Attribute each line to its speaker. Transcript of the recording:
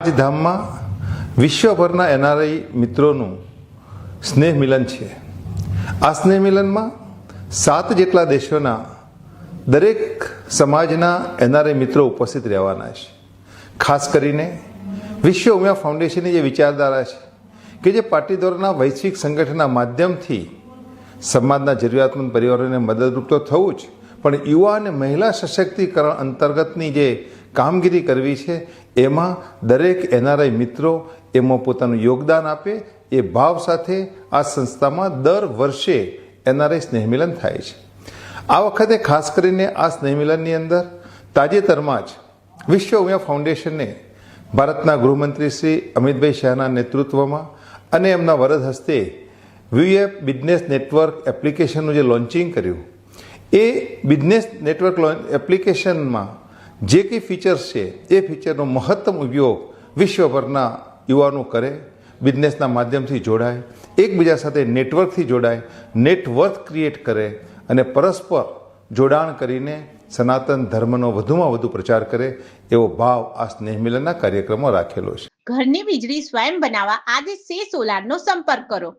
Speaker 1: જ ધામમાં વિશ્વભરના એનઆરઆઈ મિત્રોનું સ્નેહ મિલન છે. આ સ્નેહ મિલનમાં 7 જેટલા દેશોના દરેક સમાજના એનઆરઆઈ મિત્રો ઉપસ્થિત રહેવાના છે. ખાસ કરીને વિશ્વ ઉમિયા ફાઉન્ડેશનની જે વિચારધારા છે કે જે પાટીદારોના વૈશ્વિક સંગઠનના માધ્યમથી સમાજના જરૂરિયાતમંદ પરિવારોને મદદરૂપ તો થવું જ, પણ યુવા અને મહિલા સશક્તિકરણ અંતર્ગતની જે કામગીરી કરવી છે એમાં દરેક એનઆરઆઈ મિત્રો એમાં પોતાનું યોગદાન આપે એ ભાવ સાથે આ સંસ્થામાં દર વર્ષે એનઆરઆઈ સ્નેહમિલન થાય છે. આ વખતે ખાસ કરીને આ સ્નેહમિલનની અંદર તાજેતરમાં જ વિશ્વ ઉમિયા ફાઉન્ડેશને ભારતના ગૃહમંત્રી શ્રી અમિતભાઈ શાહના નેતૃત્વમાં અને એમના વરદ હસ્તે વીએફ બિઝનેસ નેટવર્ક એપ્લિકેશનનું જે લોન્ચિંગ કર્યું, એ બિઝનેસ નેટવર્ક એપ્લિકેશનમાં જે કંઈ ફીચર્સ છે એ ફીચરનો મહત્તમ ઉપયોગ વિશ્વભરના યુવાનો કરે, બિઝનેસના માધ્યમથી જોડાય, એકબીજા સાથે નેટવર્કથી જોડાય, નેટવર્ક ક્રિએટ કરે અને પરસ્પર જોડાણ કરીને સનાતન ધર્મનો વધુમાં વધુ પ્રચાર કરે એવો ભાવ આ સ્નેહમિલનના કાર્યક્રમમાં રાખેલો છે.
Speaker 2: ઘરની વીજળી સ્વયં બનાવવા આજે સે સોલારનો સંપર્ક કરો.